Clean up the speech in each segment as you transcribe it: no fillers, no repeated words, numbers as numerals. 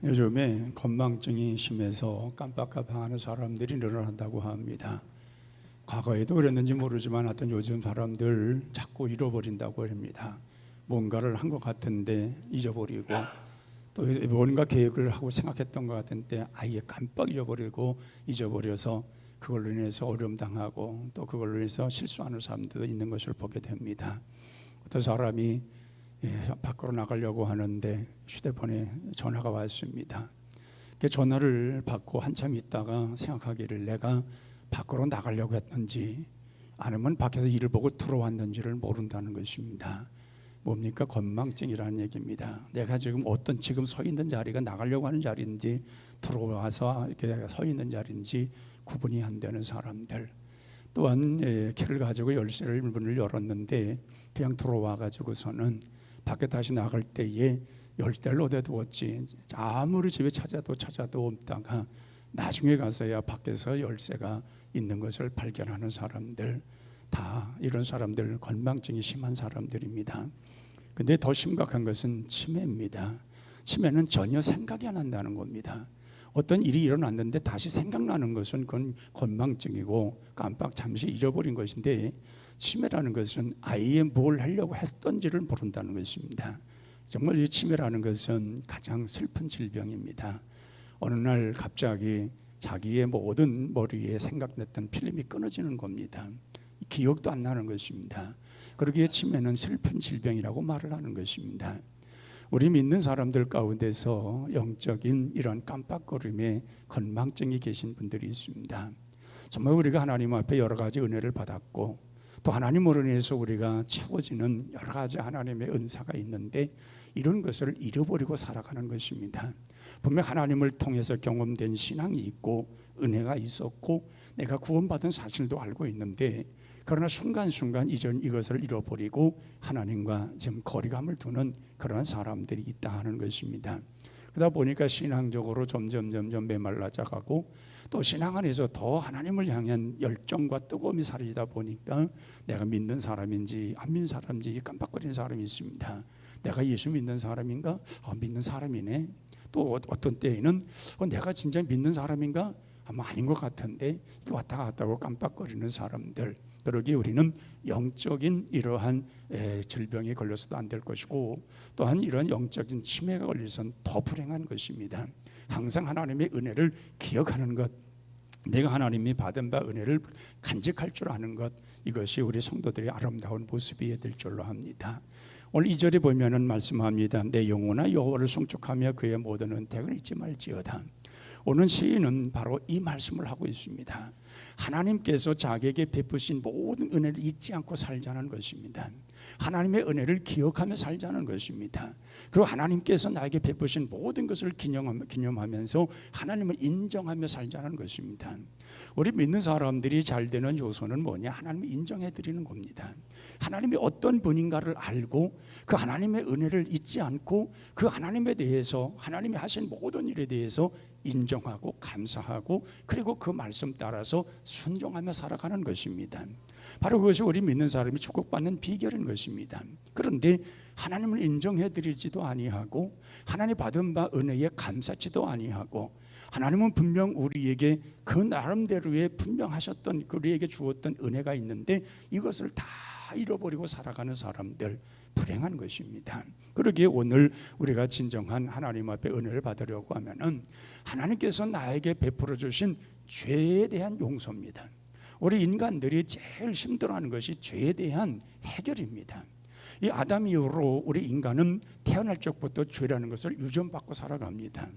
요즘에 건망증이 심해서 깜빡깜빡하는 사람들이 늘어난다고 합니다. 과거에도 그랬는지 모르지만 하여튼 요즘 사람들 자꾸 잃어버린다고 합니다. 뭔가를 한 것 같은데 잊어버리고, 또 뭔가 계획을 하고 생각했던 것 같은데 아예 깜빡 잊어버려서 그걸로 인해서 어려움 당하고, 또 그걸로 인해서 실수하는 사람도 있는 것을 보게 됩니다. 어떤 사람이 밖으로 나가려고 하는데 휴대폰에 전화가 왔습니다. 그 전화를 받고 한참 있다가 생각하기를, 내가 밖으로 나가려고 했는지 아니면 밖에서 일을 보고 들어왔는지를 모른다는 것입니다. 뭡니까? 건망증이라는 얘기입니다. 내가 지금 지금 서 있는 자리가 나가려고 하는 자리인지 들어와서 이렇게 서 있는 자리인지 구분이 안 되는 사람들. 또한 키를 가지고 열쇠를 문을 열었는데 그냥 들어와 가지고서는 밖에 다시 나갈 때에 열쇠를 어디에 두었지, 아무리 집에 찾아도 없다가 나중에 가서야 밖에서 열쇠가 있는 것을 발견하는 사람들, 다 이런 사람들 건망증이 심한 사람들입니다. 근데 더 심각한 것은 치매입니다. 치매는 전혀 생각이 안 난다는 겁니다. 어떤 일이 일어났는데 다시 생각나는 것은 그건 건망증이고 깜빡 잠시 잊어버린 것인데, 치매라는 것은 아예 뭘 하려고 했던지를 모른다는 것입니다. 정말 이 치매라는 것은 가장 슬픈 질병입니다. 어느 날 갑자기 자기의 모든 머리에 생각났던 필름이 끊어지는 겁니다. 기억도 안 나는 것입니다. 그러기에 치매는 슬픈 질병이라고 말을 하는 것입니다. 우리 믿는 사람들 가운데서 영적인 이런 깜빡거림에 건망증이 계신 분들이 있습니다. 정말 우리가 하나님 앞에 여러 가지 은혜를 받았고, 또 하나님으로 인해서 우리가 채워지는 여러 가지 하나님의 은사가 있는데 이런 것을 잃어버리고 살아가는 것입니다. 분명 하나님을 통해서 경험된 신앙이 있고 은혜가 있었고 내가 구원받은 사실도 알고 있는데, 그러나 순간순간 이것을 잃어버리고 하나님과 지금 거리감을 두는 그런 사람들이 있다 하는 것입니다. 그러다 보니까 신앙적으로 점점 메말라져가고, 또 신앙 안에서 더 하나님을 향한 열정과 뜨거움이 사라지다 보니까 내가 믿는 사람인지 안 믿는 사람인지 깜빡거리는 사람이 있습니다. 내가 예수 믿는 사람인가? 믿는 사람이네. 또 어떤 때에는 내가 진짜 믿는 사람인가? 아마 아닌 것 같은데 왔다 갔다 하고 깜빡거리는 사람들. 그러기에 우리는 영적인 이러한 질병에 걸려서도 안 될 것이고, 또한 이런 영적인 치매가 걸려서는 더 불행한 것입니다. 항상 하나님의 은혜를 기억하는 것, 내가 하나님이 받은 바 은혜를 간직할 줄 아는 것, 이것이 우리 성도들의 아름다운 모습이어야 될 줄로 합니다. 오늘 2절에 보면은 말씀합니다. 내 영혼아 여호와를 송축하며 그의 모든 은택을 잊지 말지어다. 오늘 시인은 바로 이 말씀을 하고 있습니다. 하나님께서 자기에게 베푸신 모든 은혜를 잊지 않고 살자는 것입니다. 하나님의 은혜를 기억하며 살자는 것입니다. 그리고 하나님께서 나에게 베푸신 모든 것을 기념하면서 하나님을 인정하며 살자는 것입니다. 우리 믿는 사람들이 잘 되는 요소는 뭐냐? 하나님을 인정해 드리는 겁니다. 하나님이 어떤 분인가를 알고 그 하나님의 은혜를 잊지 않고 그 하나님에 대해서, 하나님이 하신 모든 일에 대해서 인정하고 감사하고, 그리고 그 말씀 따라서 순종하며 살아가는 것입니다. 바로 그것이 우리 믿는 사람이 축복받는 비결인 것입니다. 그런데 하나님을 인정해 드리지도 아니하고 하나님 받은 바 은혜에 감사치도 아니하고, 하나님은 분명 우리에게 그 나름대로의 분명하셨던, 우리에게 주었던 은혜가 있는데 이것을 다 잃어버리고 살아가는 사람들, 불행한 것입니다. 그러기에 오늘 우리가 진정한 하나님 앞에 은혜를 받으려고 하면은 하나님께서 나에게 베풀어 주신 죄에 대한 용서입니다. 우리 인간들이 제일 힘들어하는 것이 죄에 대한 해결입니다. 이 아담 이후로 우리 인간은 태어날 적부터 죄라는 것을 유전받고 살아갑니다.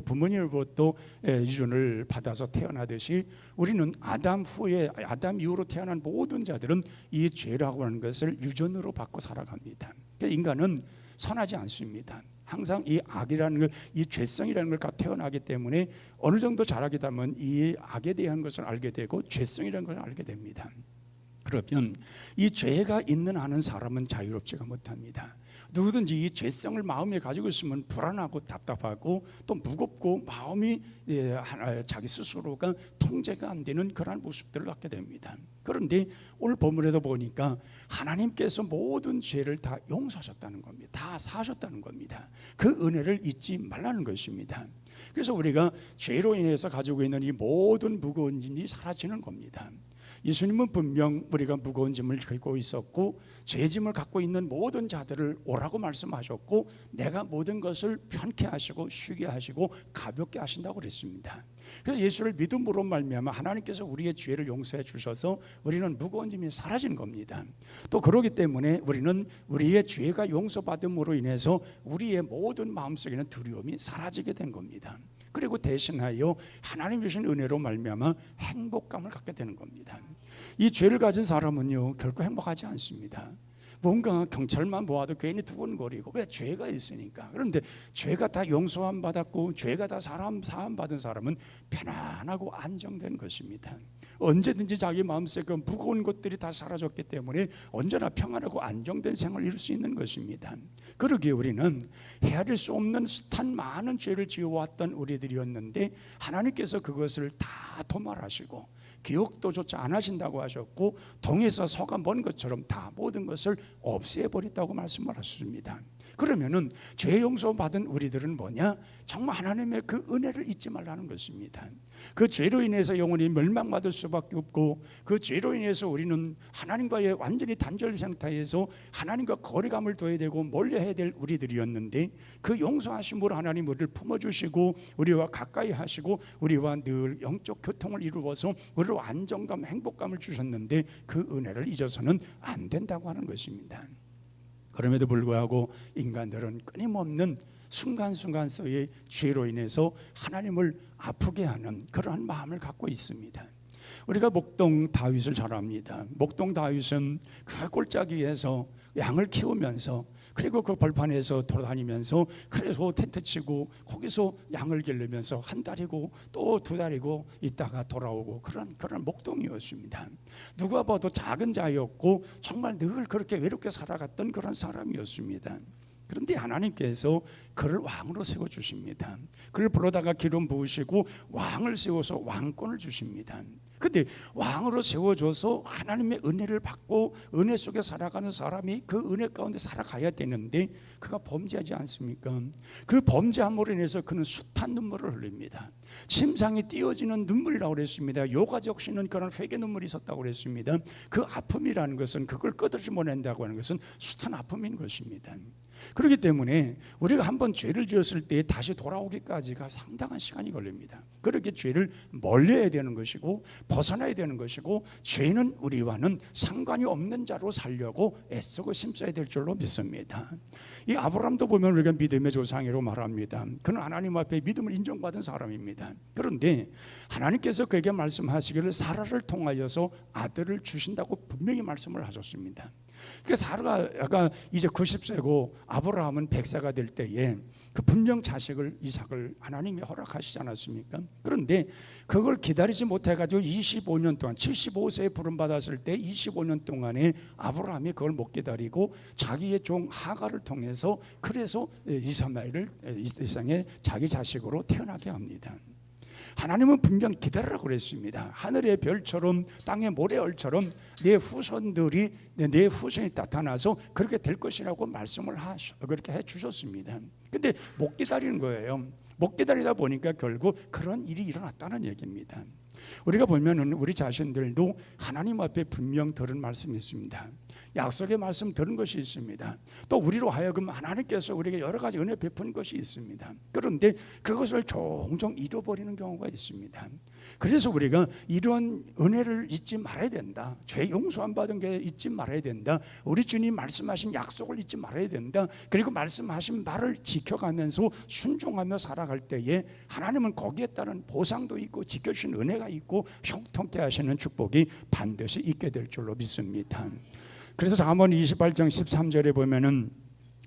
부모님으로부터 유전을 받아서 태어나듯이 우리는 아담 이후로 태어난 모든 자들은 이 죄라고 하는 것을 유전으로 받고 살아갑니다. 인간은 선하지 않습니다. 항상 이 악이라는 것, 이 죄성이라는 걸 갖고 태어나기 때문에 어느 정도 자라게 되면 이 악에 대한 것을 알게 되고 죄성이라는 걸 알게 됩니다. 그러면 이 죄가 있는 한은 사람은 자유롭지가 못합니다. 누구든지 이 죄성을 마음에 가지고 있으면 불안하고 답답하고 또 무겁고 마음이 자기 스스로가 통제가 안 되는 그런 모습들을 갖게 됩니다. 그런데 오늘 본문에도 보니까 하나님께서 모든 죄를 다 용서하셨다는 겁니다. 다 사하셨다는 겁니다. 그 은혜를 잊지 말라는 것입니다. 그래서 우리가 죄로 인해서 가지고 있는 이 모든 무거운 짐이 사라지는 겁니다. 예수님은 분명 우리가 무거운 짐을 갖고 있었고 죄짐을 갖고 있는 모든 자들을 오라고 말씀하셨고 내가 모든 것을 편케 하시고 쉬게 하시고 가볍게 하신다고 그랬습니다. 그래서 예수를 믿음으로 말미암아 하나님께서 우리의 죄를 용서해 주셔서 우리는 무거운 짐이 사라진 겁니다. 또 그렇기 때문에 우리는 우리의 죄가 용서받음으로 인해서 우리의 모든 마음속에는 두려움이 사라지게 된 겁니다. 그리고 대신하여 하나님 주신 은혜로 말미암아 행복감을 갖게 되는 겁니다. 이 죄를 가진 사람은요 결코 행복하지 않습니다. 뭔가 경찰만 모아도 괜히 두근거리고 왜? 죄가 있으니까. 그런데 죄가 다 용서함 받았고 죄가 다 사함 받은 사람은 편안하고 안정된 것입니다. 언제든지 자기 마음속에 그 무거운 것들이 다 사라졌기 때문에 언제나 평안하고 안정된 생활을 이룰 수 있는 것입니다. 그러기에 우리는 헤아릴 수 없는 숱한 많은 죄를 지어왔던 우리들이었는데 하나님께서 그것을 다 도말하시고 기억도 조차 안 하신다고 하셨고 동에서 서가 먼 것처럼 다 모든 것을 없애버렸다고 말씀을 하셨습니다. 그러면은 죄 용서 받은 우리들은 뭐냐? 정말 하나님의 그 은혜를 잊지 말라는 것입니다. 그 죄로 인해서 영원히 멸망받을 수밖에 없고 그 죄로 인해서 우리는 하나님과의 완전히 단절 상태에서 하나님과 거리감을 둬야 되고 멀리해야 될 우리들이었는데 그 용서하심으로 하나님 우리를 품어주시고 우리와 가까이 하시고 우리와 늘 영적 교통을 이루어서 우리로 안정감, 행복감을 주셨는데 그 은혜를 잊어서는 안 된다고 하는 것입니다. 그럼에도 불구하고 인간들은 끊임없는 순간순간서의 죄로 인해서 하나님을 아프게 하는 그러한 마음을 갖고 있습니다. 우리가 목동 다윗을 잘 압니다. 목동 다윗은 그 골짜기에서 양을 키우면서 그리고 그 벌판에서 돌아다니면서 그래서 텐트 치고 거기서 양을 기르면서 한 달이고 또 두 달이고 있다가 돌아오고 그런 목동이었습니다. 누가 봐도 작은 자였고 정말 늘 그렇게 외롭게 살아갔던 그런 사람이었습니다. 그런데 하나님께서 그를 왕으로 세워주십니다. 그를 불러다가 기름 부으시고 왕을 세워서 왕권을 주십니다. 근데 왕으로 세워줘서 하나님의 은혜를 받고 은혜 속에 살아가는 사람이 그 은혜 가운데 살아가야 되는데 그가 범죄하지 않습니까? 그 범죄함으로 인해서 그는 숱한 눈물을 흘립니다. 심장이 띄어지는 눈물이라고 그랬습니다. 요가 적시는 그런 회개 눈물이 있었다고 그랬습니다. 그 아픔이라는 것은 그걸 끄덕지 못한다고 하는 것은 숱한 아픔인 것입니다. 그렇기 때문에 우리가 한번 죄를 지었을 때 다시 돌아오기까지가 상당한 시간이 걸립니다. 그렇게 죄를 멀리해야 되는 것이고 벗어나야 되는 것이고 죄는 우리와는 상관이 없는 자로 살려고 애쓰고 힘써야 될 줄로 믿습니다. 이 아브라함도 보면 우리가 믿음의 조상이라고 말합니다. 그는 하나님 앞에 믿음을 인정받은 사람입니다. 그런데 하나님께서 그에게 말씀하시기를 사라를 통하여서 아들을 주신다고 분명히 말씀을 하셨습니다. 그러니까 사라가 이제 90세고 아브라함은 100세가 될 때에 그 분명 자식을 이삭을 하나님이 허락하시지 않았습니까? 그런데 그걸 기다리지 못해가지고 25년 동안 75세에 부름받았을 때 25년 동안에 아브라함이 그걸 못 기다리고 자기의 종 하갈을 통해서 그래서 이스마엘을 이상의 자기 자식으로 태어나게 합니다. 하나님은 분명 기다리라고 그랬습니다. 하늘의 별처럼 땅의 모래얼처럼 내 후손들이 내 후손이 나타나서 그렇게 될 것이라고 말씀을 그렇게 해주셨습니다. 근데 못 기다리는 거예요. 못 기다리다 보니까 결국 그런 일이 일어났다는 얘기입니다. 우리가 보면은 우리 자신들도 하나님 앞에 분명 들은 말씀이 있습니다. 약속의 말씀 들은 것이 있습니다. 또 우리로 하여금 하나님께서 우리에게 여러 가지 은혜 베푼 것이 있습니다. 그런데 그것을 종종 잃어버리는 경우가 있습니다. 그래서 우리가 이런 은혜를 잊지 말아야 된다. 죄 용서함 받은 게 잊지 말아야 된다. 우리 주님 말씀하신 약속을 잊지 말아야 된다. 그리고 말씀하신 말을 지켜가면서 순종하며 살아갈 때에 하나님은 거기에 따른 보상도 있고 지켜주신 은혜가 있고 형통케 하시는 축복이 반드시 있게 될 줄로 믿습니다. 그래서 잠언 28장 13절에 보면은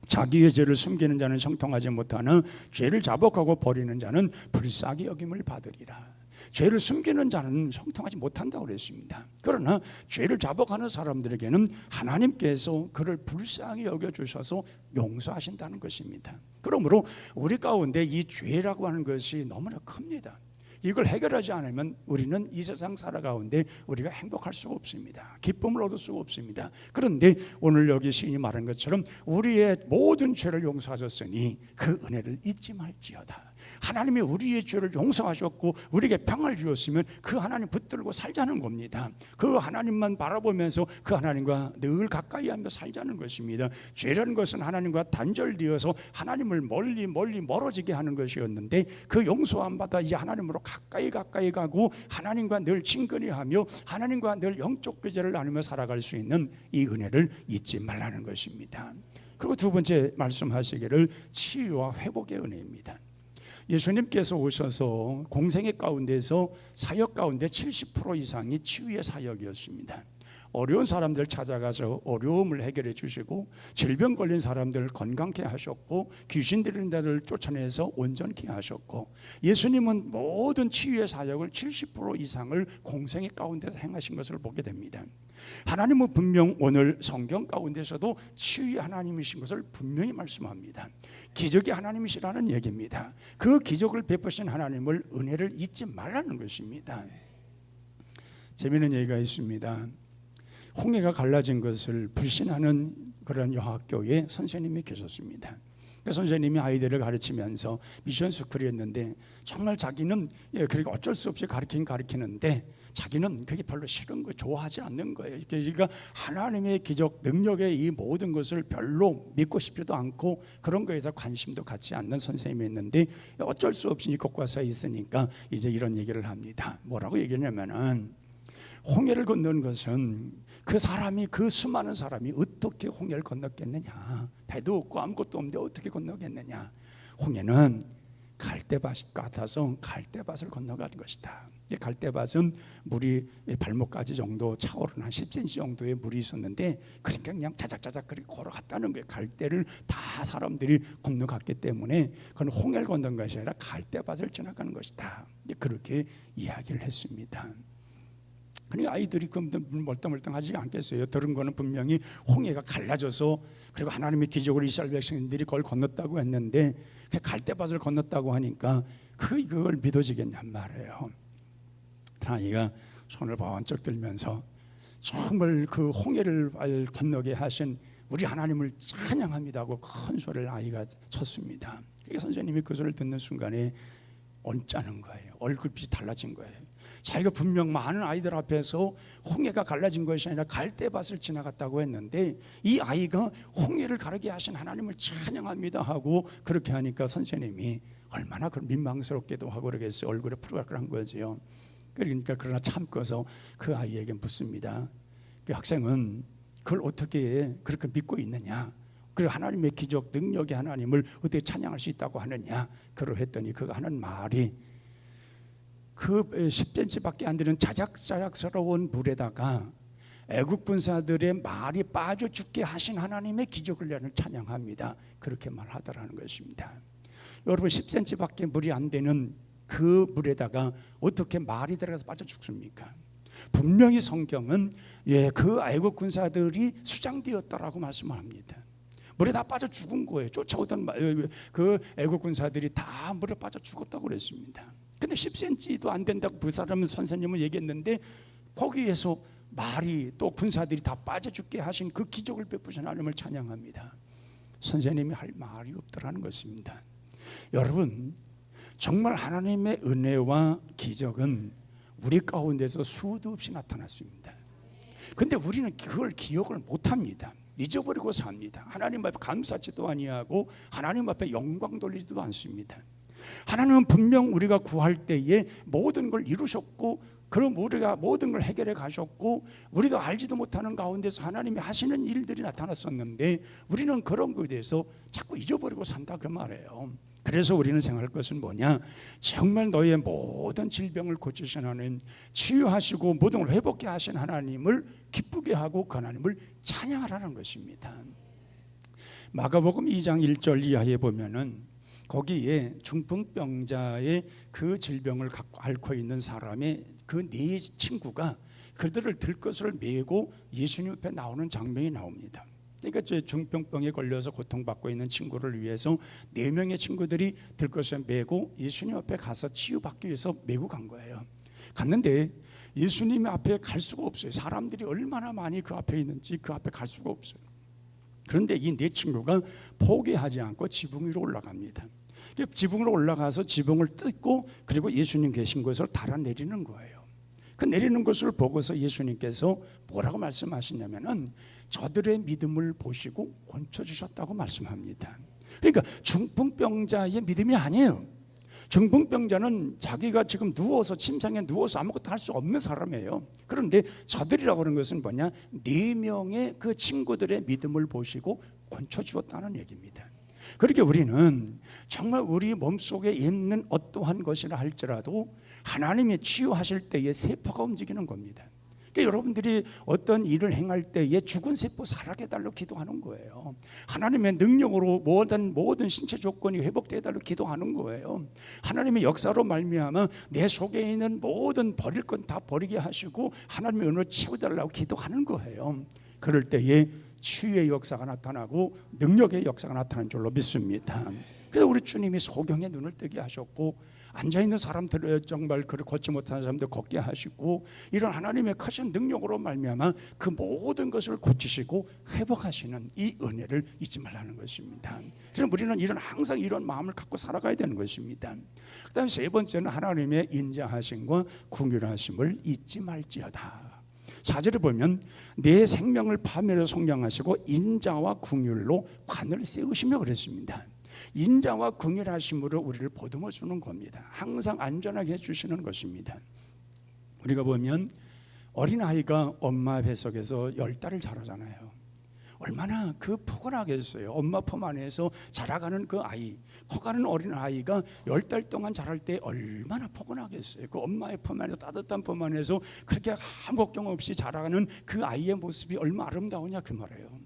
자기의 죄를 숨기는 자는 형통하지 못하나 죄를 자복하고 버리는 자는 불쌍히 여김을 받으리라. 죄를 숨기는 자는 형통하지 못한다고 그랬습니다. 그러나 죄를 자복하는 사람들에게는 하나님께서 그를 불쌍히 여겨주셔서 용서하신다는 것입니다. 그러므로 우리 가운데 이 죄라고 하는 것이 너무나 큽니다. 이걸 해결하지 않으면 우리는 이 세상 살아가운데 우리가 행복할 수가 없습니다. 기쁨을 얻을 수가 없습니다. 그런데 오늘 여기 시인이 말한 것처럼 우리의 모든 죄를 용서하셨으니 그 은혜를 잊지 말지어다. 하나님이 우리의 죄를 용서하셨고 우리에게 평안을 주었으면 그 하나님 붙들고 살자는 겁니다. 그 하나님만 바라보면서 그 하나님과 늘 가까이 하며 살자는 것입니다. 죄라는 것은 하나님과 단절되어서 하나님을 멀리 멀어지게 하는 것이었는데 그 용서함 받아 이 하나님으로 가까이 가고 하나님과 늘 친근히 하며 하나님과 늘 영적 교제를 나누며 살아갈 수 있는 이 은혜를 잊지 말라는 것입니다. 그리고 두 번째 말씀하시기를 치유와 회복의 은혜입니다. 예수님께서 오셔서 공생애 가운데서 사역 가운데 70% 이상이 치유의 사역이었습니다. 어려운 사람들 찾아가서 어려움을 해결해 주시고 질병 걸린 사람들 건강케 하셨고 귀신 들린 자들 쫓아내서 온전케 하셨고 예수님은 모든 치유의 사역을 70% 이상을 공생애 가운데서 행하신 것을 보게 됩니다. 하나님은 분명 오늘 성경 가운데서도 치유의 하나님이신 것을 분명히 말씀합니다. 기적의 하나님이시라는 얘기입니다. 그 기적을 베푸신 하나님을 은혜를 잊지 말라는 것입니다. 재미있는 얘기가 있습니다. 홍해가 갈라진 것을 불신하는 그런 여학교에 선생님이 계셨습니다. 그 선생님이 아이들을 가르치면서 미션 스쿨이 했는데 정말 자기는 그러니까 어쩔 수 없이 가르치는데 자기는 그게 별로 싫은 거 좋아하지 않는 거예요. 그러니까 하나님의 기적 능력의 이 모든 것을 별로 믿고 싶지도 않고 그런 거에서 관심도 갖지 않는 선생님이었는데 어쩔 수 없이 교과서에 있으니까 이제 이런 얘기를 합니다. 뭐라고 얘기하냐면은 홍해를 건너는 것은 그 수많은 사람이 어떻게 홍해를 건넜겠느냐. 배도 없고 아무것도 없는데 어떻게 건너겠느냐. 홍해는 갈대밭 같아서 갈대밭을 건너가는 것이다. 갈대밭은 물이 발목까지 정도 차오르는 한 10cm 정도의 물이 있었는데 그러니까 그냥 자작자작 그렇게 걸어갔다는 거예요. 갈대를 다 사람들이 건너갔기 때문에 그건 홍해를 건넌 것이 아니라 갈대밭을 지나가는 것이다. 그렇게 이야기를 했습니다. 그러니까 아이들이 멀뚱멀뚱하지 않겠어요. 들은 거는 분명히 홍해가 갈라져서 그리고 하나님의 기적으로 이스라엘 백성들이 그걸 건넜다고 했는데 갈대밭을 건넜다고 하니까 그걸 믿어지겠냔 말이에요. 아이가 손을 번쩍 들면서 정말 그 홍해를 건너게 하신 우리 하나님을 찬양합니다고 큰 소리를 아이가 쳤습니다. 그러니까 선생님이 그 소리를 듣는 순간에 언짢은 거예요. 얼굴빛이 달라진 거예요. 자기가 분명 많은 아이들 앞에서 홍해가 갈라진 것이 아니라 갈대밭을 지나갔다고 했는데 이 아이가 홍해를 가르게 하신 하나님을 찬양합니다 하고 그렇게 하니까 선생님이 얼마나 민망스럽게도 하고 그러겠어요. 얼굴에 푸르락한 거지요. 그러니까 그러나 참고서 그 아이에게 묻습니다. 그 학생은 그걸 어떻게 그렇게 믿고 있느냐? 그리고 하나님의 기적 능력의 하나님을 어떻게 찬양할 수 있다고 하느냐? 그러했더니 그가 하는 말이 그 10cm밖에 안 되는 자작자작스러운 물에다가 애국 군사들의 말이 빠져 죽게 하신 하나님의 기적을 나는 찬양합니다. 그렇게 말하더라는 것입니다. 여러분 10cm밖에 물이 안 되는 그 물에다가 어떻게 말이 들어가서 빠져 죽습니까? 분명히 성경은 그 애국 군사들이 수장되었다라고 말씀합니다. 물에 다 빠져 죽은 거예요. 쫓아오던 그 애국 군사들이 다 물에 빠져 죽었다고 그랬습니다. 근데 10cm도 안 된다고 그 사람은 선생님은 얘기했는데 거기에서 말이 또 군사들이 다 빠져 죽게 하신 그 기적을 베푸신 하나님을 찬양합니다. 선생님이 할 말이 없더라는 것입니다. 여러분 정말 하나님의 은혜와 기적은 우리 가운데서 수도 없이 나타났습니다. 근데 우리는 그걸 기억을 못합니다. 잊어버리고 삽니다. 하나님 앞에 감사치도 아니하고 하나님 앞에 영광 돌리지도 않습니다. 하나님은 분명 우리가 구할 때에 모든 걸 이루셨고 그럼 우리가 모든 걸 해결해 가셨고 우리도 알지도 못하는 가운데서 하나님이 하시는 일들이 나타났었는데 우리는 그런 것에 대해서 자꾸 잊어버리고 산다 그 말이에요. 그래서 우리는 생각할 것은 뭐냐? 정말 너의 모든 질병을 고치신 하나님, 치유하시고 모든 걸 회복케 하신 하나님을 기쁘게 하고 그 하나님을 찬양하라는 것입니다. 마가복음 2장 1절 이하에 보면은 거기에 중풍병자의 그 질병을 앓고 있는 사람의 그 네 친구가 그들을 들것을 메고 예수님 앞에 나오는 장면이 나옵니다. 그러니까 저 중풍병에 걸려서 고통받고 있는 친구를 위해서 4명의 친구들이 들것을 메고 예수님 앞에 가서 치유받기 위해서 메고 간 거예요. 갔는데 예수님 앞에 갈 수가 없어요. 사람들이 얼마나 많이 그 앞에 있는지 그 앞에 갈 수가 없어요. 그런데 이 4 친구가 포기하지 않고 지붕 위로 올라갑니다. 지붕으로 올라가서 지붕을 뜯고 그리고 예수님 계신 곳을 달아내리는 거예요. 그 내리는 것을 보고서 예수님께서 뭐라고 말씀하시냐면은 저들의 믿음을 보시고 고쳐주셨다고 말씀합니다. 그러니까 중풍병자의 믿음이 아니에요. 중풍병자는 자기가 지금 누워서 침상에 누워서 아무것도 할 수 없는 사람이에요. 그런데 저들이라고 하는 것은 뭐냐, 4명의 그 친구들의 믿음을 보시고 고쳐주었다는 얘기입니다. 그렇게 우리는 정말 우리 몸속에 있는 어떠한 것이라 할지라도 하나님이 치유하실 때에 세포가 움직이는 겁니다. 그러니까 여러분들이 어떤 일을 행할 때에 죽은 세포 살아게 해달라고 기도하는 거예요. 하나님의 능력으로 모든 신체 조건이 회복되게 해달라고 기도하는 거예요. 하나님의 역사로 말미암아 내 속에 있는 모든 버릴 건 다 버리게 하시고 하나님의 은혜로 채워달라고 기도하는 거예요. 그럴 때에 치유의 역사가 나타나고 능력의 역사가 나타나는 줄로 믿습니다. 그래서 우리 주님이 소경의 눈을 뜨게 하셨고 앉아있는 사람들을 정말 그를 걷지 못하는 사람들 걷게 하시고 이런 하나님의 크신 능력으로 말미암아 그 모든 것을 고치시고 회복하시는 이 은혜를 잊지 말라는 것입니다. 그래서 우리는 항상 이런 마음을 갖고 살아가야 되는 것입니다. 그 다음에 3번째는 하나님의 인자하심과 긍휼하심을 잊지 말지어다. 4절에 보면 내 생명을 파멸해 속량하시고 인자와 긍휼로 관을 세우시며 그랬습니다. 인자와 긍휼하심으로 우리를 보듬어 주는 겁니다. 항상 안전하게 해주시는 것입니다. 우리가 보면 어린아이가 엄마 뱃속에서 10달을 자라잖아요. 얼마나 그 포근하겠어요. 엄마 품 안에서 자라가는 그 아이, 커가는 어린아이가 10달 동안 자랄 때 얼마나 포근하겠어요. 그 엄마의 품 안에서, 따뜻한 품 안에서 그렇게 아무 걱정 없이 자라가는 그 아이의 모습이 얼마나 아름다우냐 그 말이에요.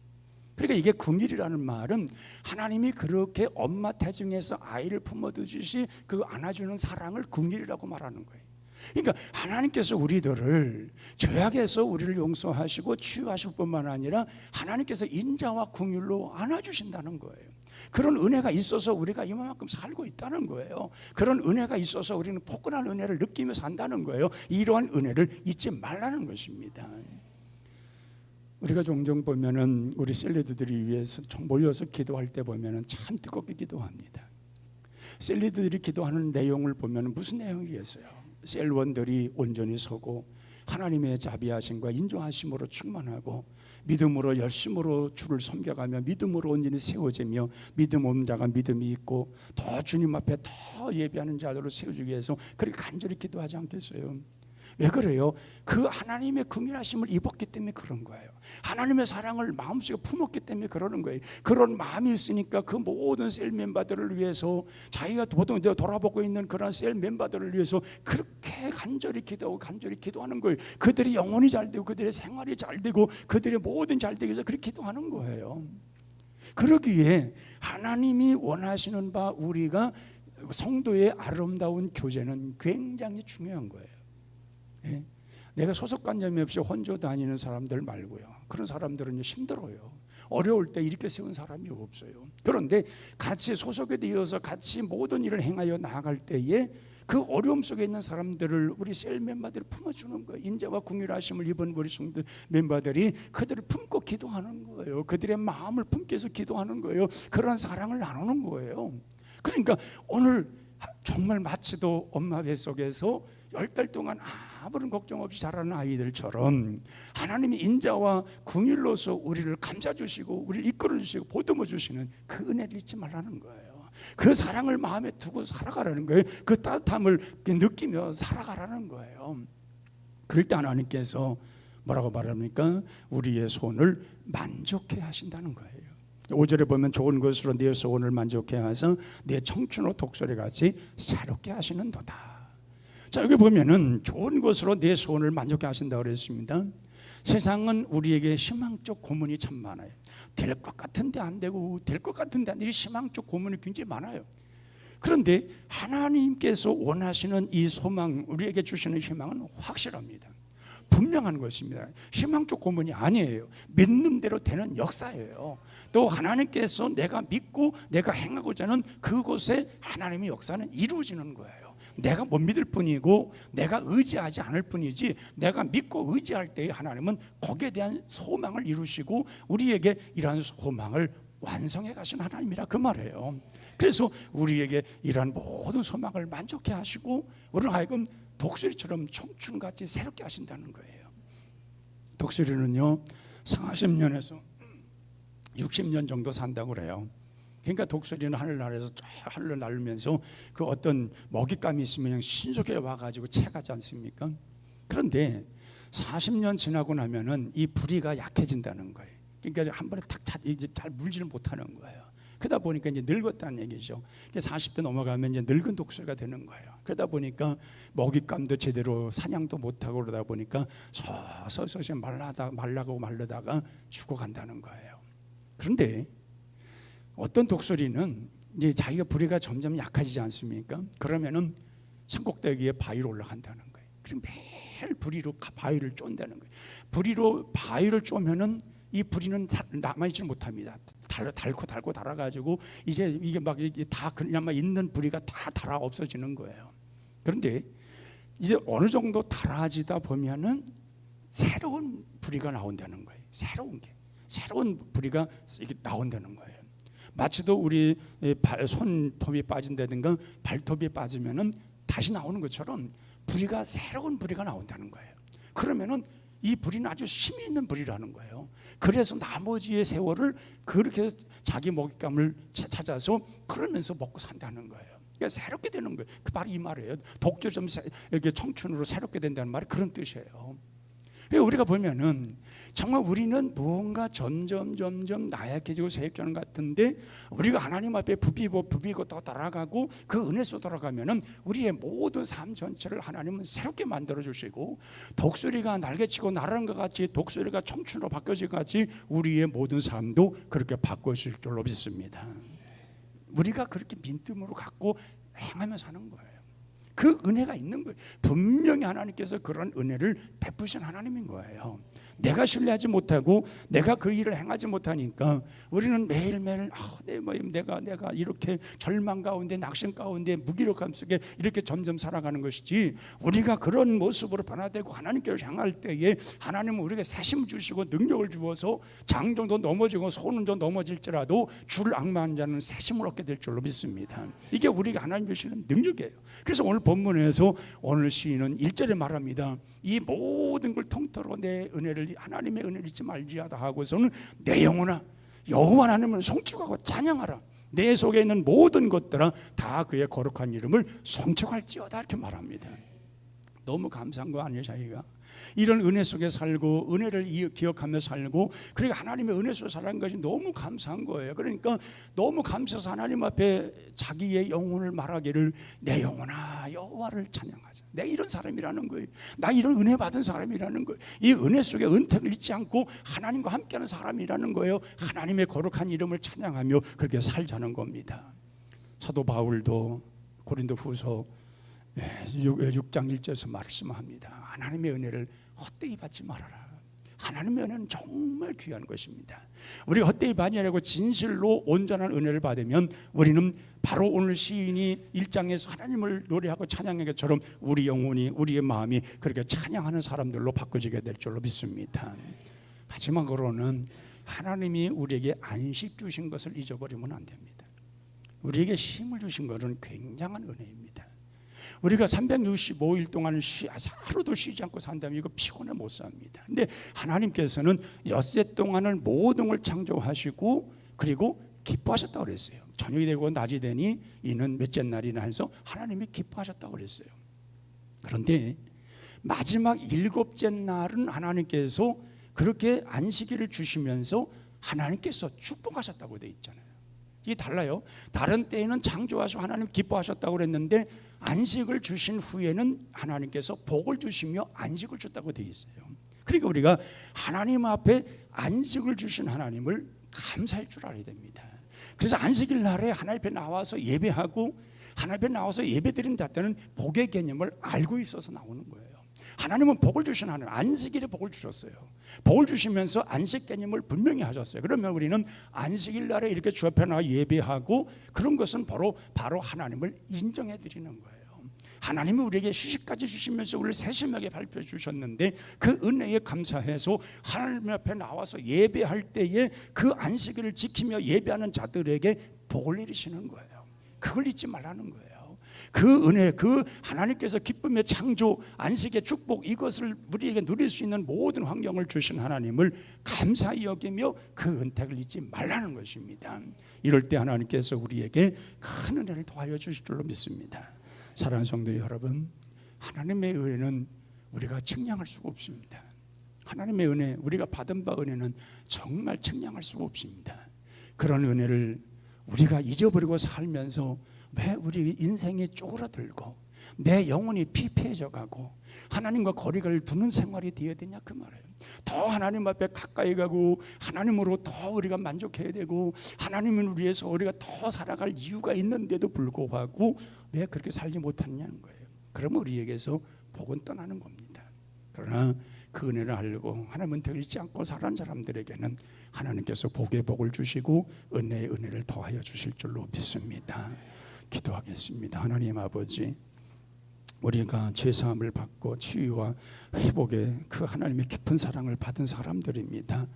그러니까 이게 긍휼이라는 말은 하나님이 그렇게 엄마 태중에서 아이를 품어두듯이 그 안아주는 사랑을 긍휼이라고 말하는 거예요. 그러니까 하나님께서 우리들을 죄악에서 우리를 용서하시고 치유하실 뿐만 아니라 하나님께서 인자와 긍휼로 안아주신다는 거예요. 그런 은혜가 있어서 우리가 이만큼 살고 있다는 거예요. 그런 은혜가 있어서 우리는 포근한 은혜를 느끼며 산다는 거예요. 이러한 은혜를 잊지 말라는 것입니다. 우리가 종종 보면은 우리 셀리드들이 위해서 모여서 기도할 때 보면은 참 뜨겁게 기도합니다. 셀리드들이 기도하는 내용을 보면은 무슨 내용이겠어요? 셀원들이 온전히 서고 하나님의 자비하심과 인도하심으로 충만하고 믿음으로 열심으로 주를 섬겨가며 믿음으로 온전히 세워지며 믿음 없는 자가 믿음이 있고 더 주님 앞에 더 예배하는 자들을 세워주기 위해서 그렇게 간절히 기도하지 않겠어요? 왜 그래요? 그 하나님의 긍휼하심을 입었기 때문에 그런 거예요. 하나님의 사랑을 마음속에 품었기 때문에 그러는 거예요. 그런 마음이 있으니까 그 모든 셀 멤버들을 위해서 자기가 보통 돌아보고 있는 그런 셀 멤버들을 위해서 그렇게 간절히 기도하고 간절히 기도하는 거예요. 그들이 영혼이 잘 되고 그들의 생활이 잘 되고 그들의 모든 잘 되기 위해서 그렇게 기도하는 거예요. 그러기에 하나님이 원하시는 바 우리가 성도의 아름다운 교제는 굉장히 중요한 거예요. 예? 내가 소속관념이 없이 혼자 다니는 사람들 말고요. 그런 사람들은 힘들어요. 어려울 때 이렇게 세운 사람이 없어요. 그런데 같이 소속에 되어서 같이 모든 일을 행하여 나아갈 때에 그 어려움 속에 있는 사람들을 우리 셀 멤버들이 품어주는 거예요. 인자와 긍휼하심을 입은 우리 성도 멤버들이 그들을 품고 기도하는 거예요. 그들의 마음을 품기 위해서 기도하는 거예요. 그런 사랑을 나누는 거예요. 그러니까 오늘 정말 마치도 엄마 뱃속에서 10달 동안 아무런 걱정 없이 자라는 아이들처럼 하나님이 인자와 긍휼로서 우리를 감싸주시고 우리를 이끌어주시고 보듬어주시는 그 은혜를 잊지 말라는 거예요. 그 사랑을 마음에 두고 살아가라는 거예요. 그 따뜻함을 느끼며 살아가라는 거예요. 그럴 때 하나님께서 뭐라고 말합니까? 우리의 소원을 만족해 하신다는 거예요. 5절에 보면 좋은 것으로 내 소원을 만족해 하사 내 청춘으로 독수리같이 새롭게 하시는도다. 자, 여기 보면은 좋은 것으로 내 소원을 만족해 하신다고 그랬습니다. 세상은 우리에게 희망적 고문이 참 많아요. 될 것 같은데 안 되고 될 것 같은데 안 되고 희망적 고문이 굉장히 많아요. 그런데 하나님께서 원하시는 이 소망, 우리에게 주시는 희망은 확실합니다. 분명한 것입니다. 희망 쪽 고문이 아니에요. 믿는 대로 되는 역사예요. 또 하나님께서 내가 믿고 내가 행하고자 하는 그곳에 하나님의 역사는 이루어지는 거예요. 내가 못 믿을 뿐이고 내가 의지하지 않을 뿐이지, 내가 믿고 의지할 때에 하나님은 거기에 대한 소망을 이루시고 우리에게 이러한 소망을 완성해 가신 하나님이라 그 말이에요. 그래서 우리에게 이러한 모든 소망을 만족해 하시고 우리를 하여금 독수리처럼 청춘같이 새롭게 하신다는 거예요. 독수리는요 40년에서 60년 정도 산다고 그래요. 그러니까 독수리는 하늘나라에서 쫙 하늘을 날면서 그 어떤 먹잇감이 있으면 그냥 신속하게 와가지고 채가지 않습니까? 그런데 40년 지나고 나면은 이 부리가 약해진다는 거예요. 그러니까 한 번에 잘 물지를 못하는 거예요. 그러다 보니까 이제 늙었다는 얘기죠. 40대 넘어가면 이제 늙은 독수리가 되는 거예요. 그러다 보니까 먹잇감도 제대로 사냥도 못하고 그러다 보니까 서서히 말라가고 말르다가 죽어간다는 거예요. 그런데 어떤 독수리는 이제 자기가 부리가 점점 약해지지 않습니까? 그러면은 산꼭대기에 바위로 올라간다는 거예요. 그리고 매일 부리로 바위를 쫀다는 거예요. 부리로 바위를 쪼면은 이 부리는 남아있지를 못합니다. 닳고 닳아가지고 이제 이게 막 다 그냥 막 있는 부리가 다 닳아 없어지는 거예요. 그런데 이제 어느 정도 닳아지다 보면은 새로운 부리가 나온다는 거예요. 새로운 부리가 이렇게 나온다는 거예요. 마치도 우리 손톱이 빠진다든가 발톱이 빠지면은 다시 나오는 것처럼 새로운 부리가 나온다는 거예요. 그러면은 이 부리는 아주 힘이 있는 부리라는 거예요. 그래서 나머지의 세월을 그렇게 자기 먹잇감을 찾아서 그러면서 먹고 산다는 거예요. 그러니까 새롭게 되는 거예요. 그 바로 이 말이에요. 독주점 이렇게 청춘으로 새롭게 된다는 말이 그런 뜻이에요. 우리가 보면은 정말 우리는 무언가 점점 나약해지고 세입자는 같은데 우리가 하나님 앞에 부비고 더 달아가고 그 은혜 속 돌아가면은 우리의 모든 삶 전체를 하나님은 새롭게 만들어 주시고 독수리가 날개치고 날아가는 것 같이 독수리가 청춘으로 바뀌어질 것 같이 우리의 모든 삶도 그렇게 바꿔질 줄로 믿습니다. 우리가 그렇게 민뜸으로 갖고 행하며 사는 거예요. 그 은혜가 있는 거예요. 분명히 하나님께서 그런 은혜를 베푸신 하나님인 거예요. 내가 신뢰하지 못하고 내가 그 일을 행하지 못하니까 우리는 매일매일 내가 이렇게 절망 가운데 낙심 가운데 무기력함 속에 이렇게 점점 살아가는 것이지, 우리가 그런 모습으로 변화되고 하나님께로 향할 때에 하나님은 우리에게 새심을 주시고 능력을 주어서 장정도 넘어지고 손은도 넘어질지라도 주를 앙망하는 자는 새심을 얻게 될 줄로 믿습니다. 이게 우리가 하나님 주시는 능력이에요. 그래서 오늘 본문에서 오늘 시인은 1절에 말합니다. 이 모든 걸 통틀어 내 은혜를, 하나님의 은혜를 잊지 말지어다 하고서는 내 영혼아 여호와 하나님을 송축하고 찬양하라. 내 속에 있는 모든 것들아 다 그의 거룩한 이름을 송축할지어다 이렇게 말합니다. 너무 감사한 거 아니에요? 자기가 이런 은혜 속에 살고 은혜를 기억하며 살고 그러니까 하나님의 은혜 속에 살아가는 것이 너무 감사한 거예요. 그러니까 너무 감사해서 하나님 앞에 자기의 영혼을 말하기를 내 영혼아 여호와를 찬양하자. 내가 이런 사람이라는 거예요. 나 이런 은혜 받은 사람이라는 거예요. 이 은혜 속에 은택을 잊지 않고 하나님과 함께하는 사람이라는 거예요. 하나님의 거룩한 이름을 찬양하며 그렇게 살자는 겁니다. 사도 바울도 고린도후서 6장 1절에서 말씀합니다. 하나님의 은혜를 헛되이 받지 말아라. 하나님의 은혜는 정말 귀한 것입니다. 우리가 헛되이 받지 않고 진실로 온전한 은혜를 받으면 우리는 바로 오늘 시인이 1장에서 하나님을 노래하고 찬양한 것처럼 우리 영혼이 우리의 마음이 그렇게 찬양하는 사람들로 바꿔지게 될 줄로 믿습니다. 마지막으로는 하나님이 우리에게 안식 주신 것을 잊어버리면 안 됩니다. 우리에게 힘을 주신 것은 굉장한 은혜입니다. 우리가 365일 동안 하루도 쉬지 않고 산다면 이거 피곤해 못 삽니다. 근데 하나님께서는 엿새 동안을 모든 걸 창조하시고 그리고 기뻐하셨다고 그랬어요. 저녁이 되고 낮이 되니 이는 몇째 날이나 해서 하나님이 기뻐하셨다고 그랬어요. 그런데 마지막 7째 날은 하나님께서 그렇게 안식일을 주시면서 하나님께서 축복하셨다고 돼 있잖아요. 이게 달라요. 다른 때에는 창조하시고 하나님 기뻐하셨다고 그랬는데 안식을 주신 후에는 하나님께서 복을 주시며 안식을 줬다고 되어 있어요. 그러니까 우리가 하나님 앞에 안식을 주신 하나님을 감사할 줄 알아야 됩니다. 그래서 안식일 날에 하나님 앞에 나와서 예배하고 하나님 앞에 나와서 예배드린다 때는 복의 개념을 알고 있어서 나오는 거예요. 하나님은 복을 주신 하나님, 안식일에 복을 주셨어요. 복을 주시면서 안식 개념을 분명히 하셨어요. 그러면 우리는 안식일 날에 이렇게 주 앞에 나와 예배하고 그런 것은 바로 하나님을 인정해 드리는 거예요. 하나님이 우리에게 휴식까지 주시면서 우리를 세심하게 발표해 주셨는데 그 은혜에 감사해서 하나님 앞에 나와서 예배할 때에 그 안식일을 지키며 예배하는 자들에게 복을 내리시는 거예요. 그걸 잊지 말라는 거예요. 그 은혜, 그 하나님께서 기쁨의 창조, 안식의 축복, 이것을 우리에게 누릴 수 있는 모든 환경을 주신 하나님을 감사히 여기며 그 은택을 잊지 말라는 것입니다. 이럴 때 하나님께서 우리에게 큰 은혜를 더하여 주실 줄로 믿습니다. 사랑하는 성도 여러분, 하나님의 은혜는 우리가 측량할 수가 없습니다. 하나님의 은혜, 우리가 받은 바 은혜는 정말 측량할 수가 없습니다. 그런 은혜를 우리가 잊어버리고 살면서 왜 우리 인생이 쪼그라들고 내 영혼이 피폐해져 가고 하나님과 거리를 두는 생활이 되어야 되냐 그 말이에요. 더 하나님 앞에 가까이 가고 하나님으로 더 우리가 만족해야 되고 하나님을 위해서 우리가 더 살아갈 이유가 있는데도 불구하고 왜 그렇게 살지 못하느냐는 거예요. 그러면 우리에게서 복은 떠나는 겁니다. 그러나 그 은혜를 알고 하나님은 들지 않고 살아간 사람들에게는 하나님께서 복의 복을 주시고 은혜의 은혜를 더하여 주실 줄로 믿습니다. 기도하겠습니다. 하나님 아버지, 우리가 죄사함을 받고 치유와 회복의 그 하나님의 깊은 사랑을 받은 사람들입니다.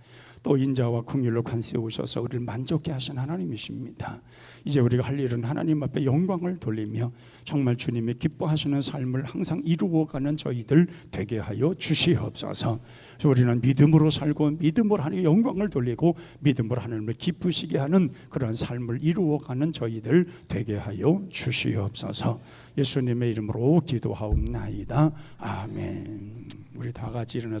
또 인자와 긍휼로 관세우셔서 우리를 만족케 하신 하나님이십니다. 이제 우리가 할 일은 하나님 앞에 영광을 돌리며 정말 주님의 기뻐하시는 삶을 항상 이루어가는 저희들 되게 하여 주시옵소서. 우리는 믿음으로 살고 믿음으로 하나님의 영광을 돌리고 믿음으로 하나님을 기쁘시게 하는 그런 삶을 이루어가는 저희들 되게 하여 주시옵소서. 예수님의 이름으로 기도하옵나이다. 아멘. 우리 다 같이 일어나서